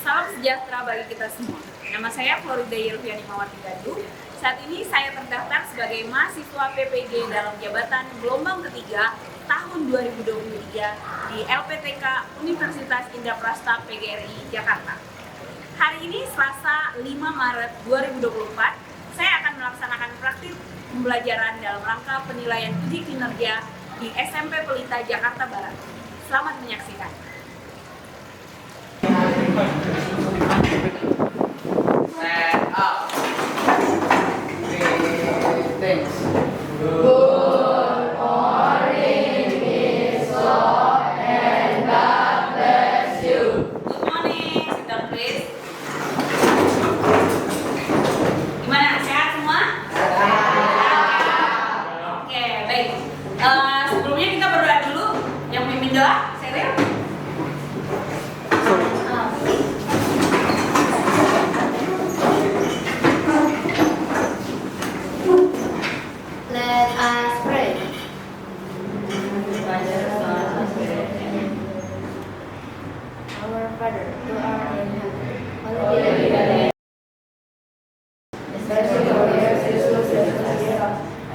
Salam sejahtera bagi kita semua. Nama saya Florida Yelviani Mawati Gadu. Saat ini saya terdaftar sebagai mahasiswa PPG dalam jabatan gelombang ketiga tahun 2023 di LPTK Universitas Indraprasta PGRI Jakarta. Hari ini Selasa 5 Maret 2024, saya akan melaksanakan praktik pembelajaran dalam rangka penilaian uji kinerja di SMP Pelita Jakarta Barat. Selamat menyaksikan. Set up. Things. Good morning, Miss Law, and God bless you. Good morning, sit down please. Gimana, sehat semua? Oke, baik. Sebelumnya kita berdoa dulu. Yang memimpin doa, Seril. Let us pray. Our Father, who art in heaven, hallowed be thy name. Especially our Lord Jesus Christ,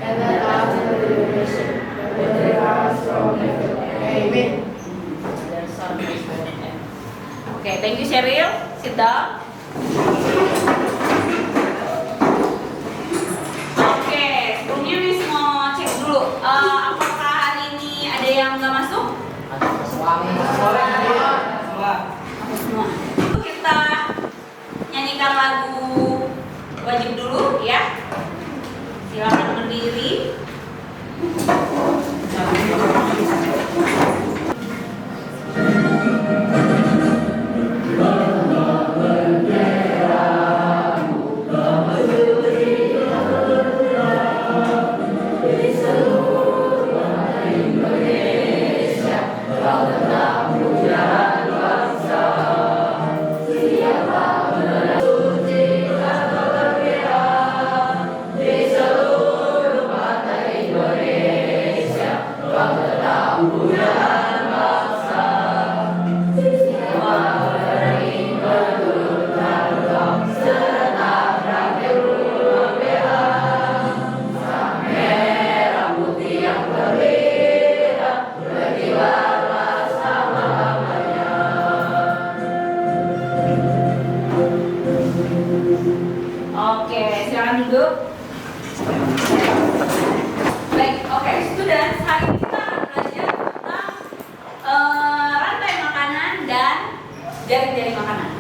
and let us know the nation, with the power strong and good. Amen. Oke, thank you Seril. Sit down. Oke, sebelumnya Miss mau cek dulu. Apakah hari ini ada yang nggak masuk? Masuk semua. Kita nyanyikan lagu wajib dulu ya. Silakan berdiri. Oke, silakan duduk. Baik, oke, students, hari ini kita akan belajar tentang rantai makanan dan jaring-jaring makanan.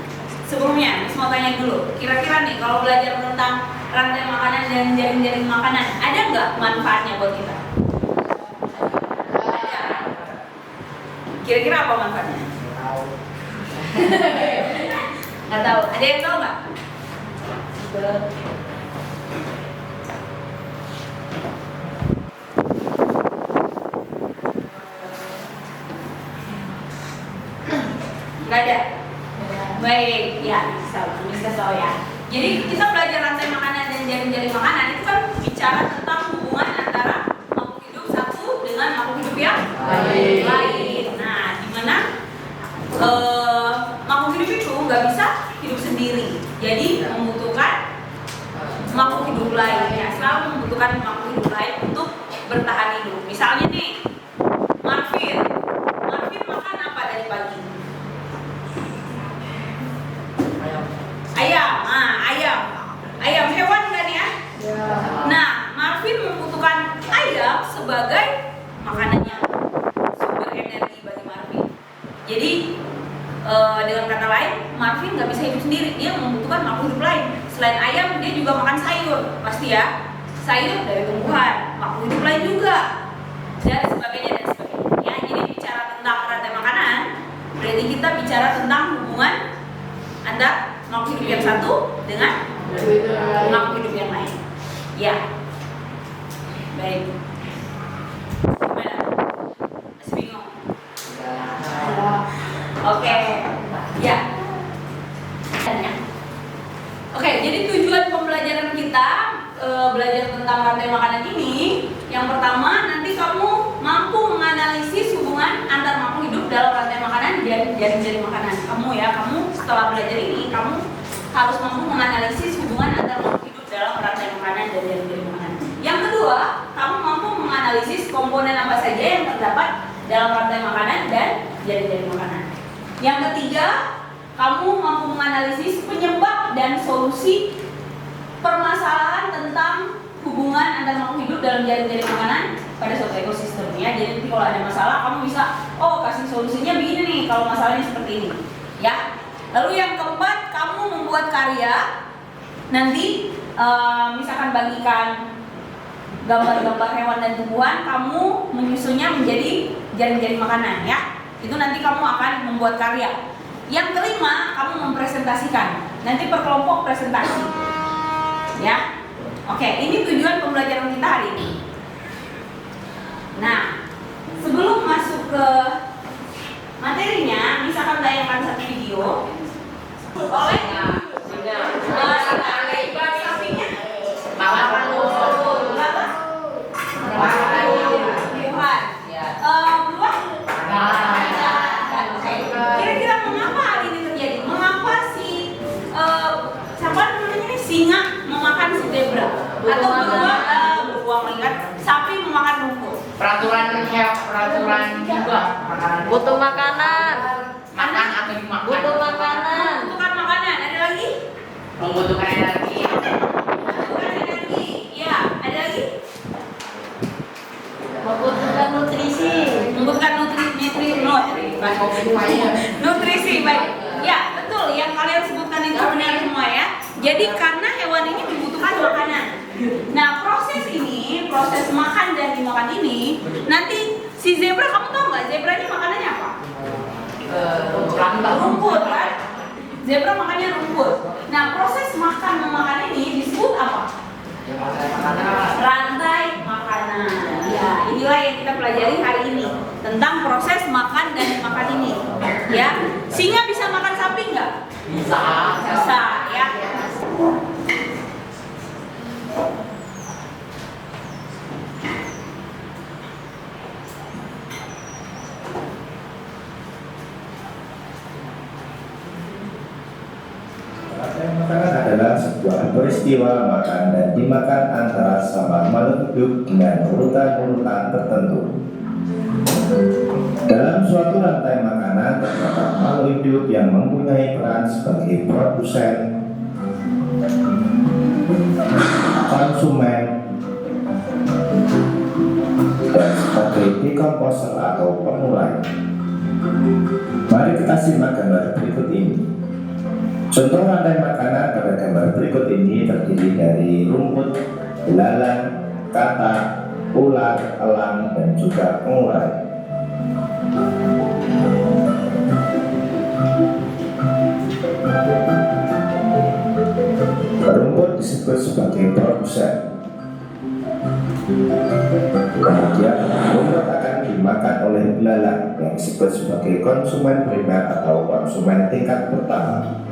Sebelumnya, Miss mau tanya dulu, kira-kira nih kalau belajar tentang rantai makanan dan jaring-jaring makanan, ada nggak manfaatnya buat kita? Ada. Kira-kira apa manfaatnya? Nggak tahu. Ada yang tahu nggak? Nggak ada? Baik, ya bisa tahu ya. Jadi kita belajar rantai makanan dan jaring-jaring makanan itu kan bicara tentang hubungan antara makhluk hidup satu dengan makhluk hidup yang lain. Nah, dimana makhluk hidup itu nggak bisa hidup sendiri. Jadi membutuhkan makhluk hidup lain ya, selalu membutuhkan makhluk hidup lain untuk bertahan hidup. Misalnya nih, Marvin makan apa dari pagi? Ayam hewan kan ya? Nah, Marvin membutuhkan ayam sebagai makanannya, sumber energi bagi Marvin. Jadi dengan kata lain, Marvin nggak bisa hidup sendiri, dia membutuhkan makhluk hidup lain. Selain ayam, dia juga makan sayur, pasti ya. Sayur dari tumbuhan, makhluk hidup lain juga, dan sebagainya dan sebagainya. Ya, jadi bicara tentang rantai makanan, berarti kita bicara tentang hubungan antara makhluk hidup yang satu dengan makhluk hidup yang lain. Ya, baik. Gimana? Masih bingung? Oke, ya. Oke, jadi tujuan pembelajaran kita belajar tentang rantai makanan ini, yang pertama nanti kamu mampu menganalisis hubungan antar makhluk hidup dalam rantai makanan dan jaring-jaring makanan. Kamu setelah belajar ini kamu harus mampu menganalisis hubungan antar makhluk hidup dalam rantai makanan dan jaring-jaring makanan. Yang kedua, kamu mampu menganalisis komponen apa saja yang terdapat dalam rantai makanan dan jaring-jaring makanan. Yang ketiga, kamu mampu menganalisis penyebab dan solusi permasalahan tentang hubungan antar makhluk hidup dalam jaring-jaring makanan pada suatu ekosistem ya. Jadi nanti kalau ada masalah kamu bisa kasih solusinya begini nih kalau masalahnya seperti ini ya. Lalu yang keempat, kamu membuat karya. Nanti misalkan bagikan gambar-gambar hewan dan tumbuhan, kamu menyusunnya menjadi jaring-jaring makanan ya. Itu nanti kamu akan membuat karya. Yang kelima, kamu mempresentasikan. Nanti per kelompok presentasi ya. Oke, ini tujuan pembelajaran kita hari ini. Nah, sebelum masuk ke materinya, misalkan tayangkan satu video oleh sampingnya kira-kira mengapa hal ini terjadi? Mengapa singa memakan si zebra atau beruang lihat sapi memakan rumput? Peraturan juga. Butuh makanan. Makan atau dimakan? Butuh makanan. Membutuhkan makanan. Ada lagi? Membutuhkan energi. Membutuhkan energi. Ya, ada lagi? Membutuhkan nutrisi. Membutuhkan nutrisi. Baik. Ya, betul. Yang kalian sebutkan itu benar semua ya. Jadi karena hewan ini membutuhkan makanan. Nah, proses makan dan dimakan ini, nanti si zebra, kamu tahu nggak zebranya makanannya apa? Rumput kan? Zebra makannya rumput. Nah, proses makan memakan ini disebut apa? Rantai makanan. Ya, inilah yang kita pelajari hari ini tentang proses makan dan makan ini. Ya, singa bisa makan sapi nggak? Bisa. Bisa, ya. Rantai makanan adalah sebuah peristiwa makan dan dimakan antara sama makhluk hidup dengan urutan-urutan tertentu. Dalam suatu rantai makanan terdapat makhluk hidup yang mempunyai peran sebagai produsen, konsumen, dan sebagai dekomposer atau pengurai. Mari kita simak gambar berikut ini. Contoh rantai makanan pada gambar berikut ini terdiri dari rumput, belalang, katak, ular, elang, dan juga pengurai. Rumput disebut sebagai produsen. Kemudian rumput akan dimakan oleh belalang yang disebut sebagai konsumen primer atau konsumen tingkat pertama.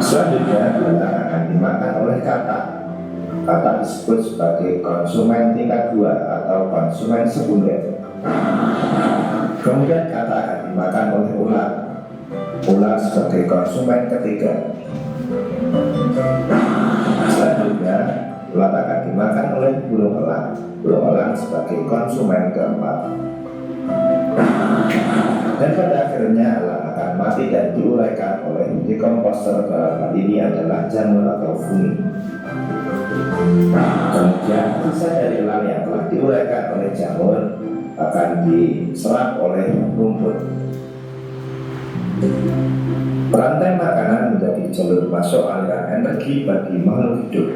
Selanjutnya belalang akan dimakan oleh katak. Katak disebut sebagai konsumen tingkat 2 atau konsumen sekunder. Kemudian katak akan dimakan oleh ular. Ular sebagai konsumen ketiga. Selanjutnya ular akan dimakan oleh burung elang. Burung elang sebagai konsumen keempat. Dan pada akhirnya elang akan mati dan diuraikan oleh dekomposer, dalam hal ini adalah jamur atau fungi. Kemudian sisa dari elang yang telah diuraikan oleh jamur akan diserap oleh rumput. Rantai makanan menjadi jalur masuk aliran energi bagi makhluk hidup.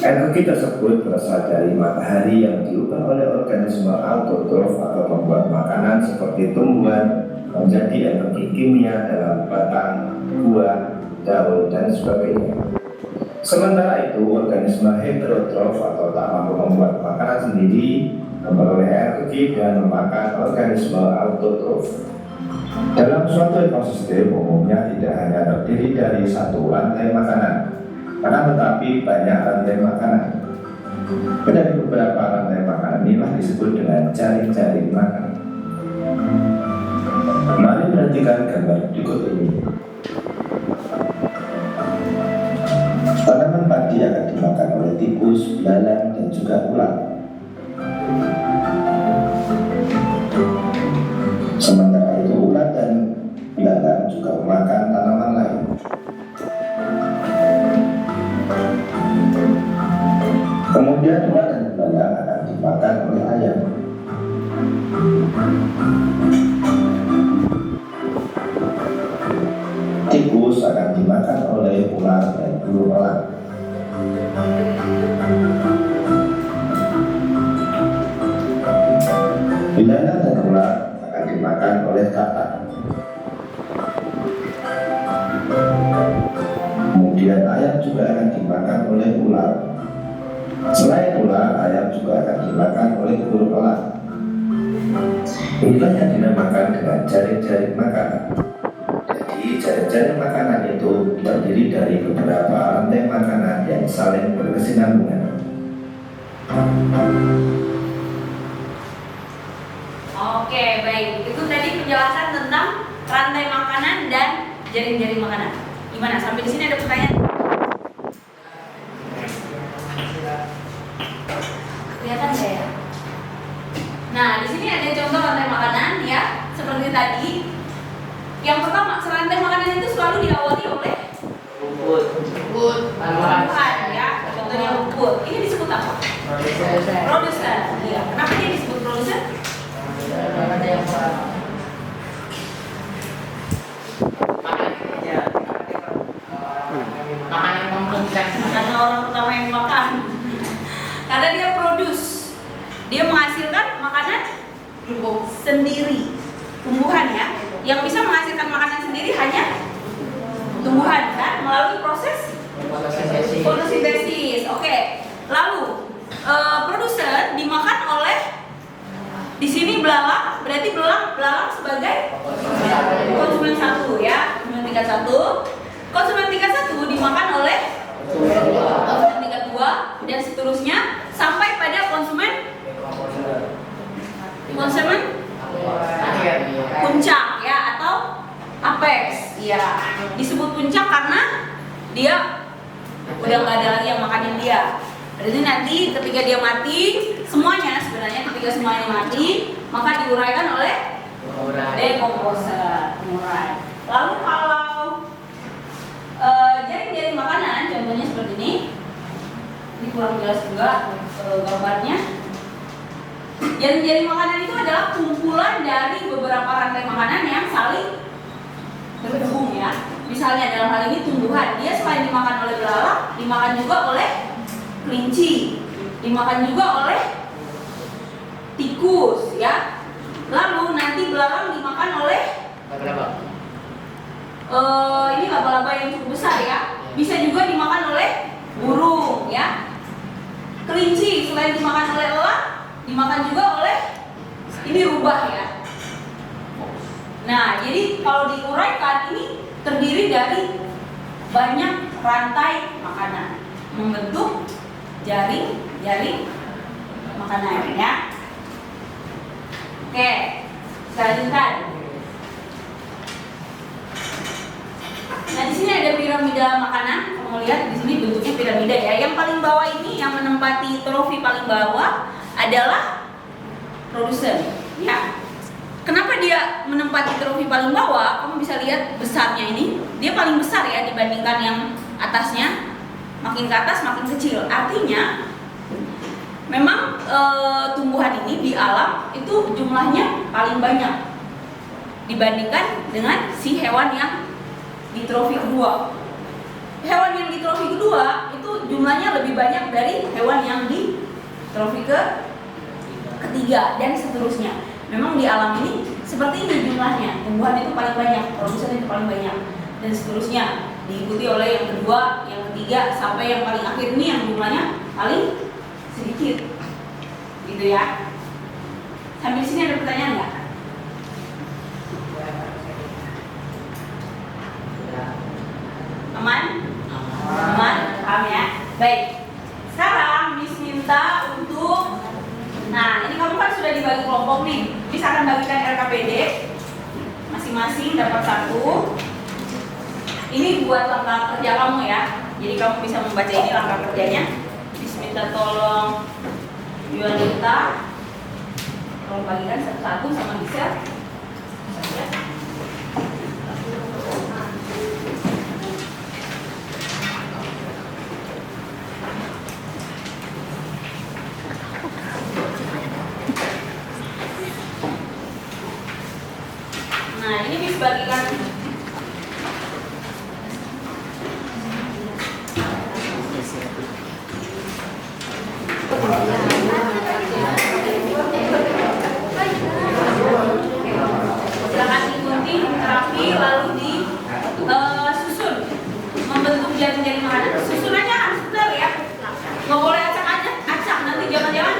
Energi tersebut berasal dari matahari yang diubah oleh organisme autotrof atau pembuat makanan seperti tumbuhan menjadi energi kimia dalam batang, buah, daun, dan sebagainya. Sementara itu, organisme heterotrof atau tak mampu membuat makanan sendiri memperoleh energi dengan memakan organisme autotrof. Dalam suatu ekosistem umumnya tidak hanya terdiri dari satu rantai makanan, akan tetapi banyak rantai makanan. Dari beberapa rantai makanan inilah disebut dengan jaring-jaring makanan. perhatikan gambar berikut ini. Tanaman padi akan dimakan oleh tikus, belalang, dan juga ulat. Sementara itu ulat dan belalang juga memakan tanaman lain. Kemudian ulat dan belalang akan dimakan oleh ayam. Tikus akan dimakan oleh ular dan burung elang. Belalang dan ular akan dimakan oleh katak. Kemudian ayam juga akan dimakan oleh ular. Selain ular, ayam juga akan dimakan oleh burung elang. Inilah yang dinamakan dengan jaring-jaring makanan. Jadi jaring-jaring makanan itu terdiri dari beberapa rantai makanan yang saling berkesinambungan. Oke, baik. Itu tadi penjelasan tentang rantai makanan dan jaring-jaring makanan. Gimana? Sampai di sini ada pertanyaan? Kelihatan nggak ya? Nah, di sini ada contoh rantai makanan ya, seperti tadi. Yang pertama, rantai makanan itu selalu diawali oleh Rumput. tumbuhan ya. Contohnya rumput. Ini disebut apa? Produsen. Iya. Kenapa dia disebut produsen? Makanan memungkinkan. Karena orang pertama yang makan. Karena dia produce. Dia menghasilkan makanan sendiri. Tumbuhan ya. Yang bisa menghasilkan makanan sendiri hanya tumbuhan kan melalui proses fotosintesis. Oke. Lalu produsen dimakan oleh di sini belalang, berarti belalang sebagai konsumen satu ya, konsumen tingkat satu. Konsumen tingkat satu dimakan oleh konsumen tingkat dua dan seterusnya sampai pada konsumen puncak ya atau apex. Iya, disebut puncak karena dia udah nggak ada lagi yang makanin dia. Berarti nanti ketika dia mati, semuanya sebenarnya ketika semuanya mati, maka diuraikan oleh dekomposer, mengurai. Lalu kalau jaring-jaring makanan, contohnya seperti ini kurang jelas juga gambarnya. Jaring-jaring makanan itu adalah kumpulan dari beberapa rantai makanan yang saling berhubung ya. Misalnya dalam hal ini tumbuhan, dia selain dimakan oleh belalang, dimakan juga oleh kelinci, dimakan juga oleh tikus ya. Lalu nanti belalang dimakan oleh ini laba-laba yang cukup besar ya. Bisa juga dimakan oleh burung ya. Kelinci selain dimakan oleh elang, dimakan juga oleh ini rubah ya. Nah, jadi kalau diuraikan ini terdiri dari banyak rantai makanan membentuk jaring makanan ya. Oke, kita lanjutkan. Nah, di sini ada piramida makanan. Kamu lihat di sini bentuknya piramida ya. Yang paling bawah ini yang menempati trofi paling bawah adalah produsen ya. Kenapa dia menempati trofi paling bawah? Kamu bisa lihat besarnya ini. Dia paling besar ya dibandingkan yang atasnya. Makin ke atas makin kecil. Artinya memang tumbuhan ini di alam itu jumlahnya paling banyak dibandingkan dengan si hewan yang di trofi kedua. Hewan yang di trofi kedua itu jumlahnya lebih banyak dari hewan yang di trofi ketiga dan seterusnya. Memang di alam ini seperti ini jumlahnya. Tumbuhan itu paling banyak, produsen itu paling banyak dan seterusnya. Diikuti oleh yang kedua, yang ketiga sampai yang paling akhir ini yang jumlahnya paling sedikit. Gitu ya. Sampai sini ada pertanyaan nggak? Aman? Aman? Paham ya? Baik. Sekarang Miss minta untuk, nah ini kamu kan sudah dibagi kelompok nih. Miss akan bagikan RKPD masing masing-masing dapat 1. Ini buat langkah kerja kamu ya. Jadi kamu bisa membaca ini langkah kerjanya. Minta tolong Yuanita tolong bagikan satu-satu sama Gisel. Nah, ini bisa bagikan. Silakan digunting rapi lalu disusun membentuk jari-jari makanan. Susunannya harus benar ya. Nggak boleh acak-acak, nanti jangan-jangan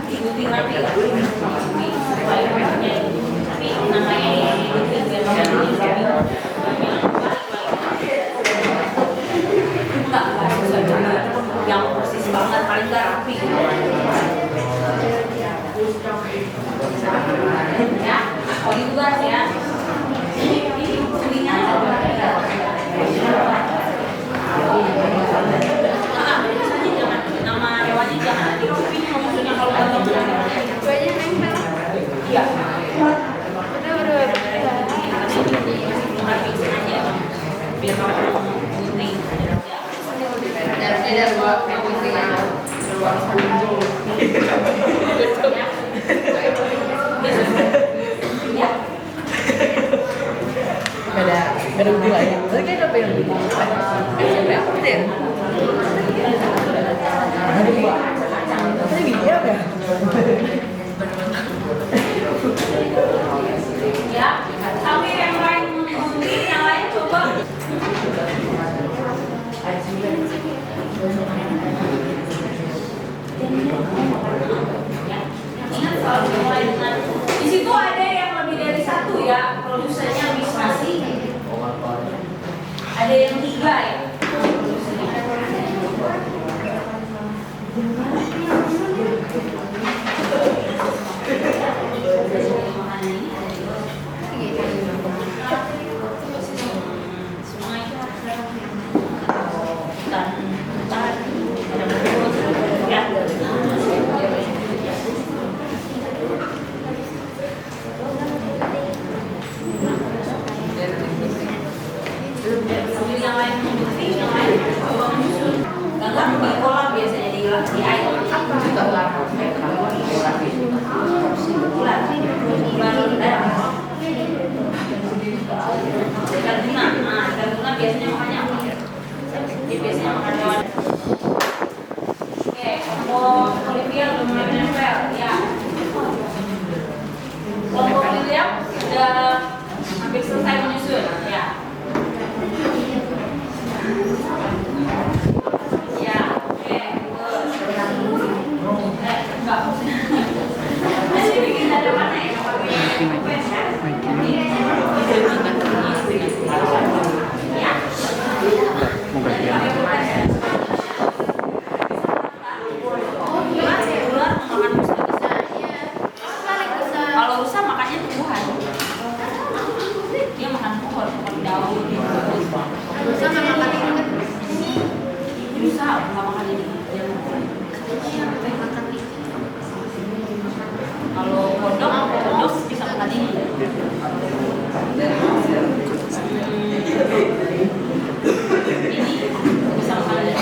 digunting rapi tapi namanya digunting biar enggak yang persis banget paling nggak rapi ya. Oh ditugas ya. Ini sulingnya nama hewannya jangan nanti kamu pilih maksudnya kalau kamu iya biar kamu gunting Tidak buat Ada dua ya. Tadi kan ada yang dua. Ada dua. Tadi video ya. ya. Tapi yang lain mungkin yang lain coba. Ingat kalau mulai dengan di situ ada yang lebih dari 1 ya, produsennya masing-masing. Ada yang 3 ya. Yang lain membukti, yang lain coba menyusun. Ganggang di kolam biasanya di air. Ikan tuna. Nah, ikan tuna biasanya makannya apa? Dia biasanya makan hewan. Oke, kelompok Olivia udah mulai menempel, ya. Kelompok William sudah hampir selesai menyusun, ya. Ya, oke. Nanti bikin ada mana ya? Kalau rusa makannya tumbuhan. Dia makan pohon, makan daun. Rusa nggak makan ikan. Rusa nggak makan ini. Kalau kodok bisa makan ini. Ini bisa makan ini.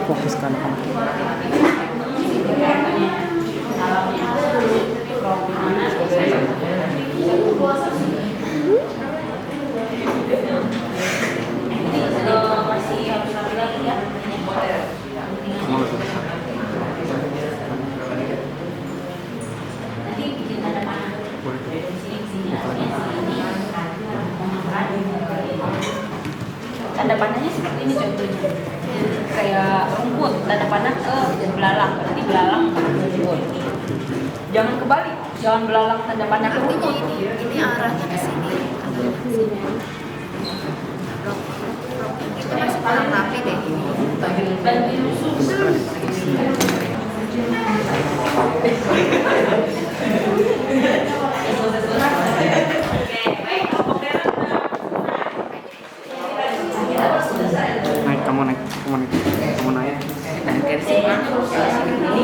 Fokuskan. Ini belalang, berarti belalang. Jangan kebalik, jangan belalang tanda panah ke Artinya rumput. ini arahnya ke sini. Itu masih kurang rapi deh ini. Naik, kamu naik. Dari sini, ini.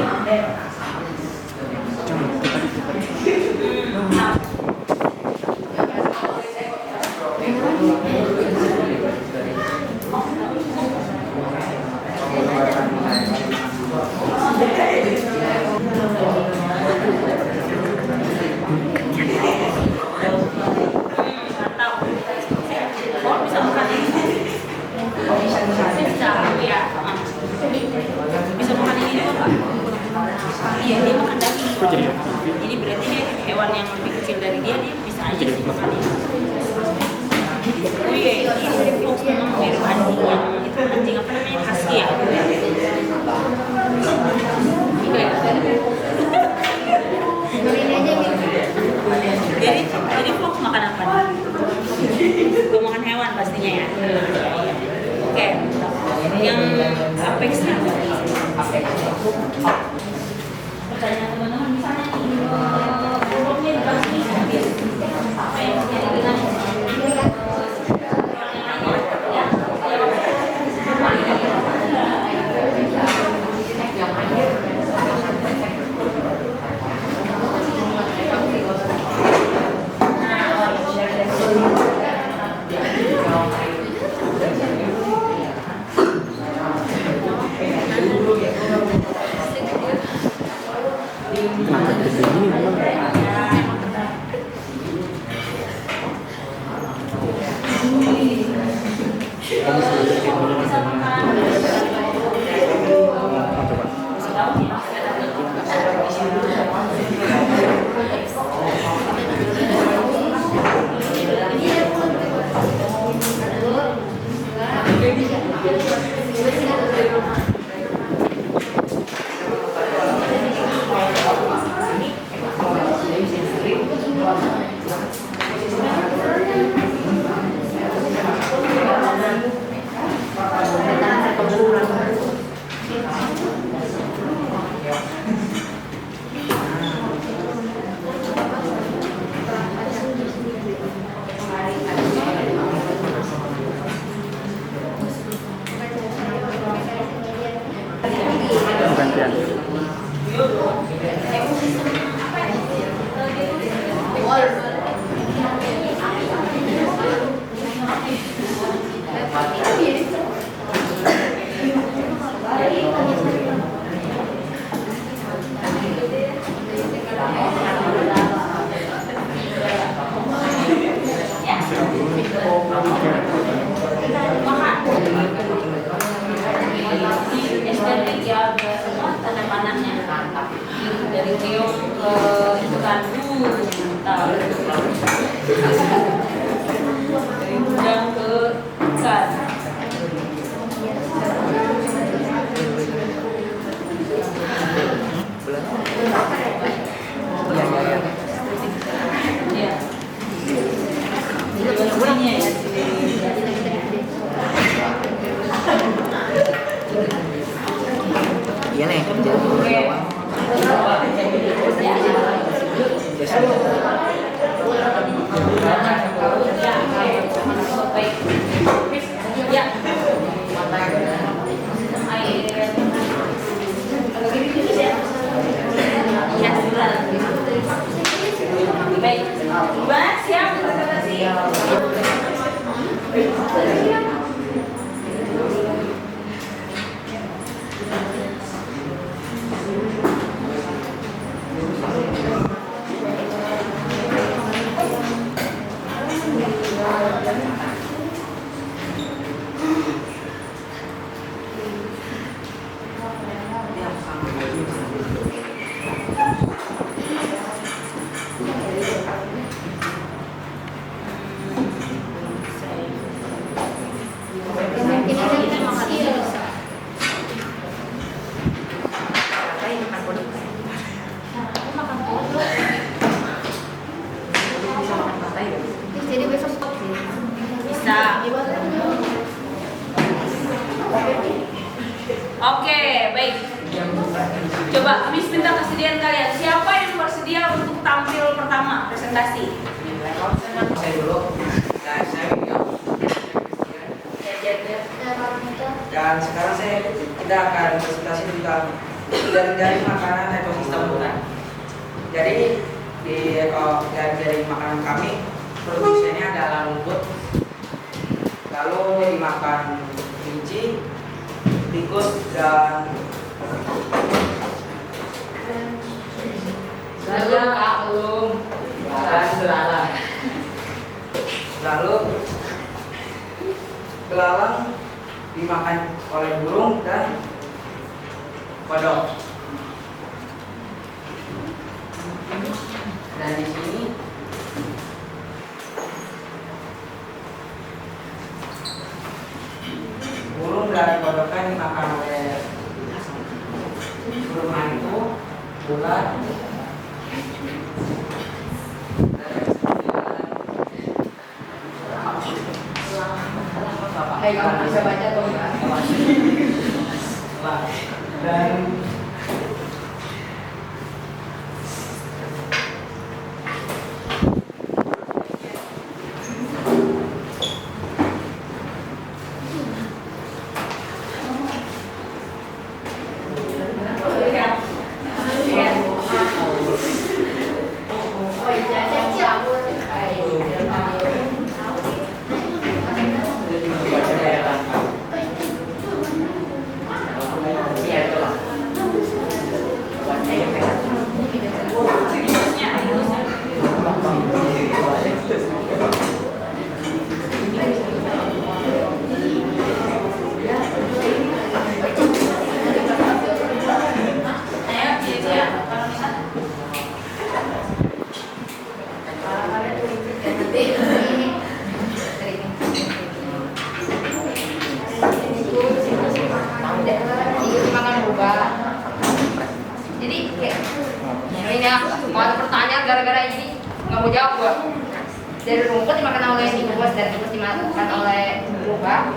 Bisa makan ini juga Pak? Iya, dia makan daging. Kok jadi ya? Jadi berarti dia hewan yang lebih kecil dari dia bisa aja sih makan ini. Oh iya, ini fox memang mirip anjing yang itu anjing apa namanya, husky ya? Iya ya. Ini aja gitu. Jadi fox makan apa nih? Gue makan hewan pastinya ya. Oke, yang apexnya apa? Pertanyaan teman-teman misalnya nih, burungnya dikasih apa yang jadi dengan Kenapa gede gini memang? Gantian. tanda panahnya dari keong ke itu kan dari udang ke ikan. Iya. Ini ya. Iya nih. Baik, gimana siap? presentasi. Saya dulu, dan saya William. Dan sekarang kita akan presentasi tentang dari makanan ekosistem hutan. Jadi dari makanan kami produksinya adalah rumput, lalu dimakan kelinci, tikus dan belalang. Lalu belalang dimakan oleh burung dan kodok. Dan di sini burung dan kodoknya dimakan oleh burung hantu, ular, Kamu bisa baca tuh kan? dan Jadi kayak ini ya, mau ada pertanyaan gara-gara ini nggak mau jawab gua. Dari rumput dimakan oleh tikus dan tikus dimakan oleh rubah.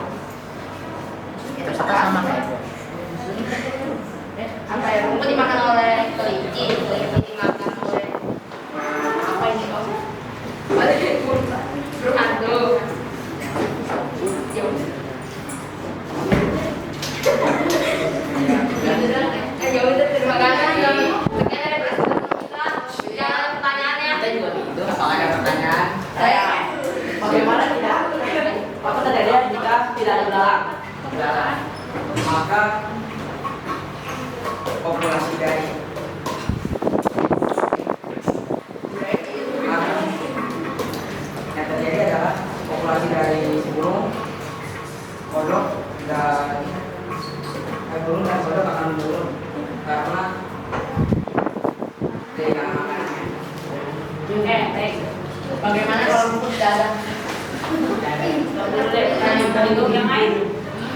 Itu sama kayak apa ya? Rumput dimakan oleh kelinci, kelinci dimakan oleh apa ini kok? Burung hantu. Ya udah, terima kasih. Sekian dari presentasi kita. Jangan pertanyaannya. kita juga gitu. Apakah ada pertanyaan? Bagaimana tidak? Apa terjadi jika tidak ada belalang? Belalang. Maka populasi dari yang terjadi adalah populasi dari burung, kodok dan burung dan kodok akan menurun karena dengan makanannya. Baik. Bagaimana kalau rumput tidak ada? Untuk yang lain,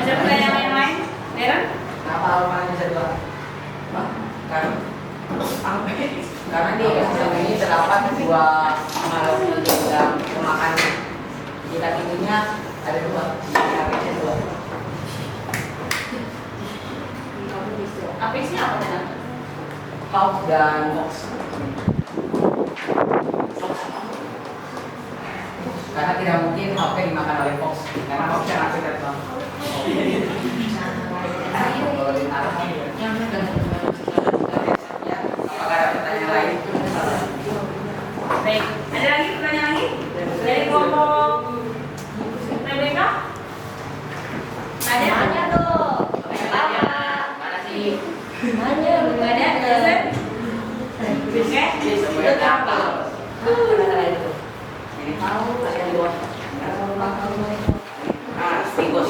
ada pertanyaan yang lain? Deren? Kenapa almanan bisa dua? Karena di ekosistem ini terdapat dua makhluk hidup yang memakan. Jika tingginya ada dua, apisnya dua. Apisnya apa tadi? Hawk dan fox. Karena tidak mungkin hawknya dimakan oleh fox, karena fox yang akan terbang. Kalau ditaruh ya, apakah ada pertanyaan lain? Baik, ada lagi pertanyaan lagi? Dari kelompok Rebecca? Ada? Tanya tuh. Mana sih? Tanya. Nggak ada? Joseph? Oke? Semuanya apa? Ini tikus.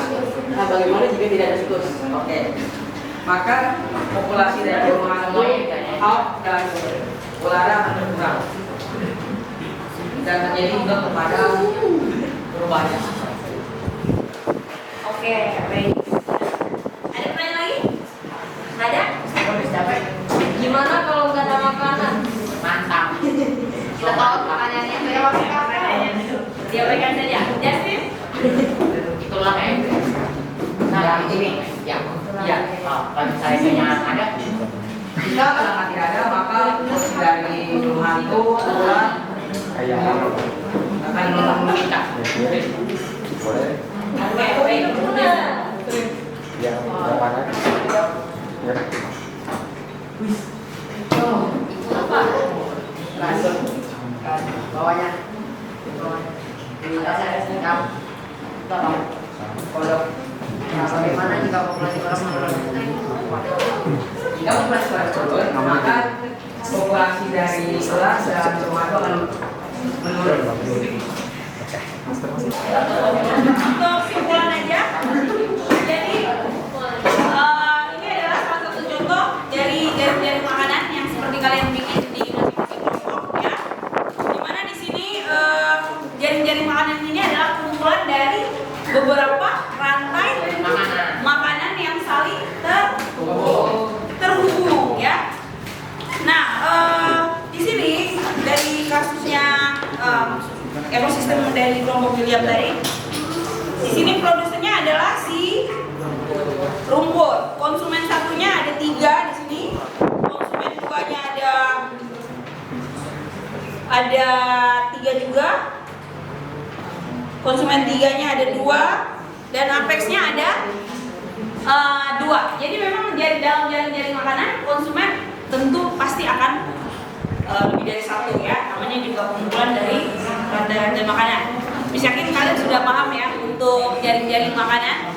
Nah, bagaimana jika tidak ada tikus? Oke. Maka populasi dari burung hantu, hawk dan ular akan berkurang. Dan terjadi juga kepada perubahannya. Oke, baik. Ada pertanyaan lagi? Nggak ada? Gimana kalau nggak ada makanan? Mantap. Kita tahu pertanyaannya. Diabaikan saja. Justin? Itulah yang ini. Ya. Kalau misalnya ada, jika selama tidak ada maka dari burung hantu, ular, akan meningkat. Boleh. Oke, baik. Ya, berapa lagi? Ya. Itu apa? Langsung bawahnya. Ini kamu tolong kodok. Nah, bagaimana jika populasi orang menurun? Jika populasi orang turun, maka populasi dari kelas dan rumah itu akan menurun. Untuk simpulan aja. Jadi ini adalah salah satu contoh dari jaring-jaring makanan yang seperti kalian bikin di masing-masing kelompok ya. Dimana di sini jaring-jaring makanan ini adalah kumpulan dari beberapa rantai makanan yang saling terhubung ya. Nah, di sini dari kasusnya ekosistem dari kelompok William tadi, di sini produsennya adalah si rumput. Konsumen satunya ada 3 di sini, konsumen 2-nya ada 3 juga, konsumen 3-nya ada 2, dan apexnya ada 2. Jadi memang dalam jaring-jaring makanan konsumen tentu pasti akan lebih dari 1 ya, namanya juga kumpulan dari rantai-rantai makanan. Misalkan kalian sudah paham ya untuk jaring-jaring makanan.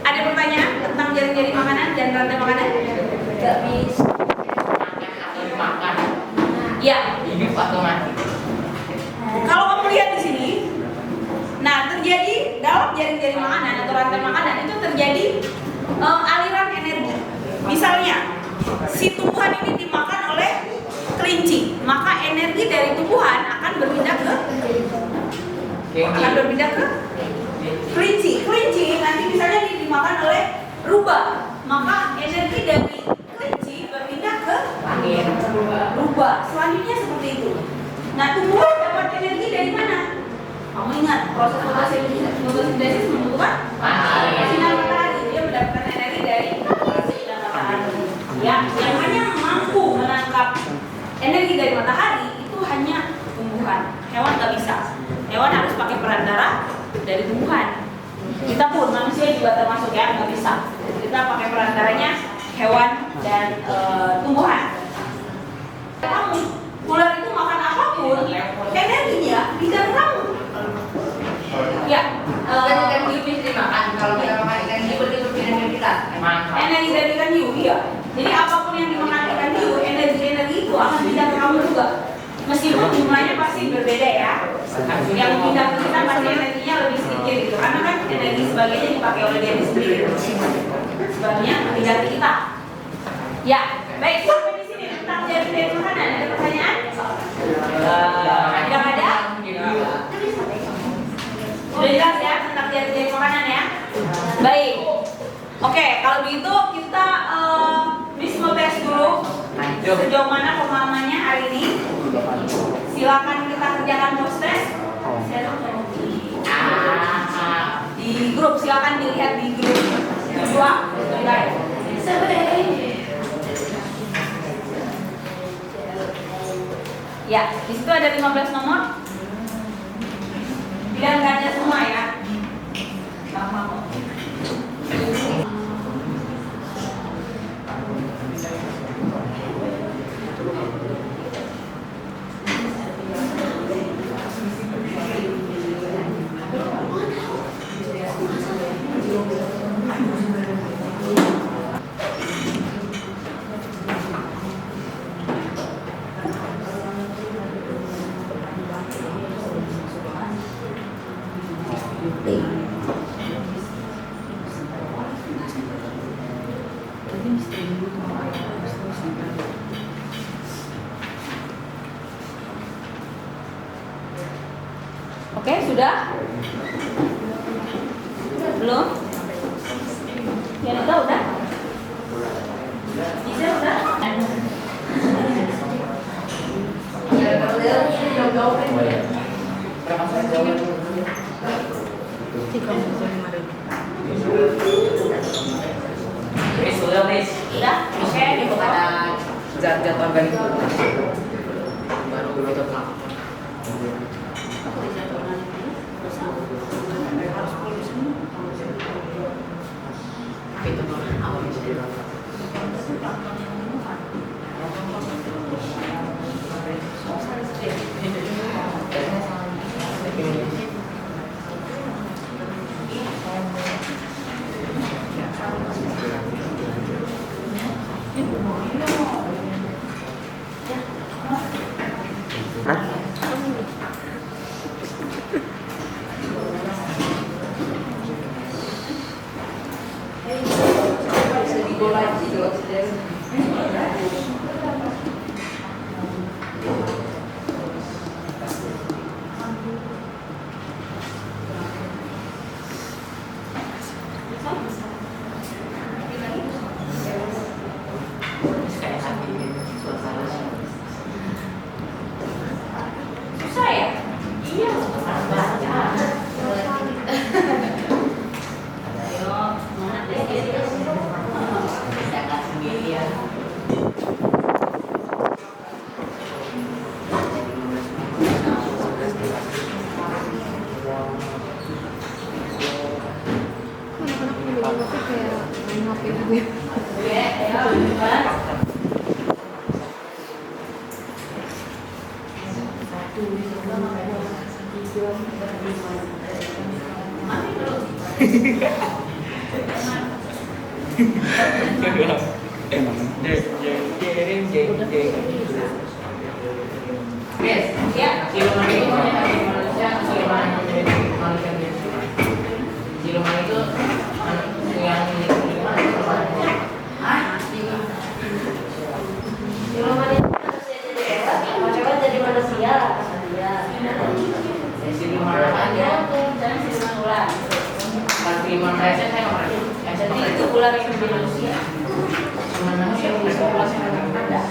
Ada pertanyaan tentang jaring-jaring makanan dan rantai makanan? Tidak bisa. Makan Ya. hidup atau mati. Kalau kamu lihat di sini, nah terjadi dalam jaring-jaring makanan atau rantai makanan itu terjadi aliran energi. Misalnya, si tumbuhan ini dimakan oleh kelinci, maka energi dari tumbuhan akan berpindah ke kelinci. Kelinci nanti misalnya dimakan oleh rubah, maka energi dari kelinci berpindah ke rubah. Selanjutnya seperti itu. Nah, tumbuhan dapat energi dari mana? Kamu ingat proses fotosintesis membutuhkan sinar matahari. Dia mendapatkan energi dari sinar matahari. Ya, yang hanya mampu menangkap energi dari matahari itu hanya tumbuhan. Hewan nggak bisa. Hewan harus pakai perantara dari tumbuhan. Kita pun manusia juga termasuk ya, nggak bisa. Kita pakai perantaranya hewan dan tumbuhan. Kamu ular itu makan apapun, energinya di dalam kamu. Ya, Ikan hiu bisa dimakan. Kalau kita makan ikan hiu berarti berpindah dari kita. energi dari ikan hiu, iya. Jadi apapun yang dimakan ikan hiu, energi itu akan pindah ke kamu juga. Meskipun jumlahnya pasti berbeda ya. Yang pindah ke kita pasti energinya lebih sedikit gitu. Karena kan energi sebagainya dipakai oleh diri sendiri. Sebabnya pindah ke kita. Ya, baik sampai di sini tentang jaring-jaring makanan. Ada pertanyaan? Tidak ada? Sudah jelas ya tentang jaring-jaring makanan ya? Baik. Oke, kalau begitu kita mau tes dulu sejauh mana pemahamannya hari ini. Silakan kita kerjakan post test di grup. Silakan dilihat di grup kedua. Ya, di situ ada 15 nomor. Biar nggak ada semua ya. Sama kok. Oke, sudah? Belum? Yanita udah? Bisa udah? Sudah, Miss. Udah? Oke. Ini bukan ada zat-zat organik baru itu Itu awal Susah ya? Iya. Yes, ya. Siluman itu manusia, siluman menjadi manusia biasa. Siluman itu yang Siluman itu manusia jadi hewan, coba jadi manusia dia. siluman apa aja? Jangan siluman ular. Kalau siluman saya nggak pernah. Jadi itu ular yang jadi manusia. Siluman manusia bisa ulas yang ada.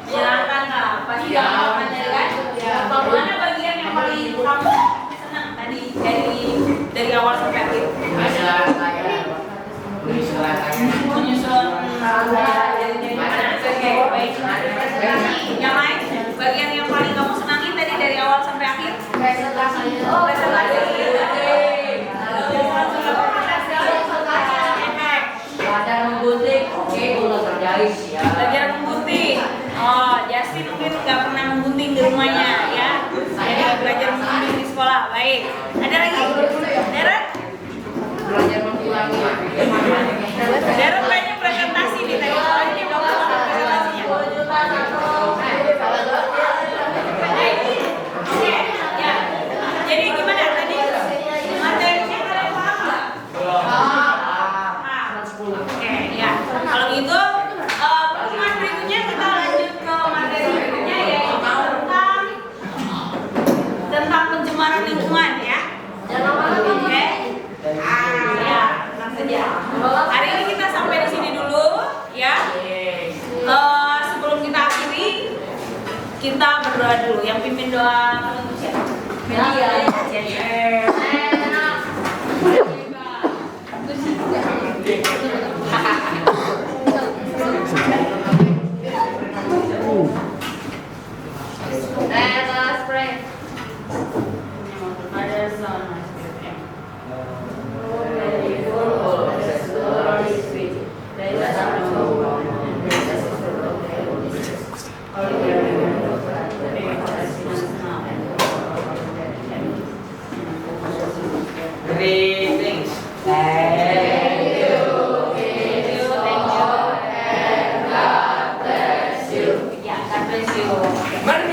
Silakan Kak, pasti jawabannya kan? Mana bagian yang paling kamu senang tadi dari awal sampai akhir? Menyusun dari mana? Oke, baik. Yang lain, bagian yang paling kamu senangin tadi dari awal sampai akhir? Belajar menggunting, oke, udah terjadi sih ya. Belajar menggunting. Oh, Justin mungkin nggak pernah menggunting di rumahnya ya. Jadi belajar menggunting di sekolah. Baik. Ada lagi? Deret? Belajar mengulangi. Deret banyak presentasi nih tadi. Soalnya dia belum pernah presentasinya. Oke, ya. Jadi gimana tadi? Materinya kalian paham nggak? Paham. Oke, ya. Kalau gitu, pertemuan berikutnya kita lanjut ke materi berikutnya yaitu tentang pencemaran lingkungan ya. Oke. Ya, tenang saja. Hari ini kita sampai di sini dulu ya. Sebelum kita akhiri, kita berdoa dulu. Yang pimpin doa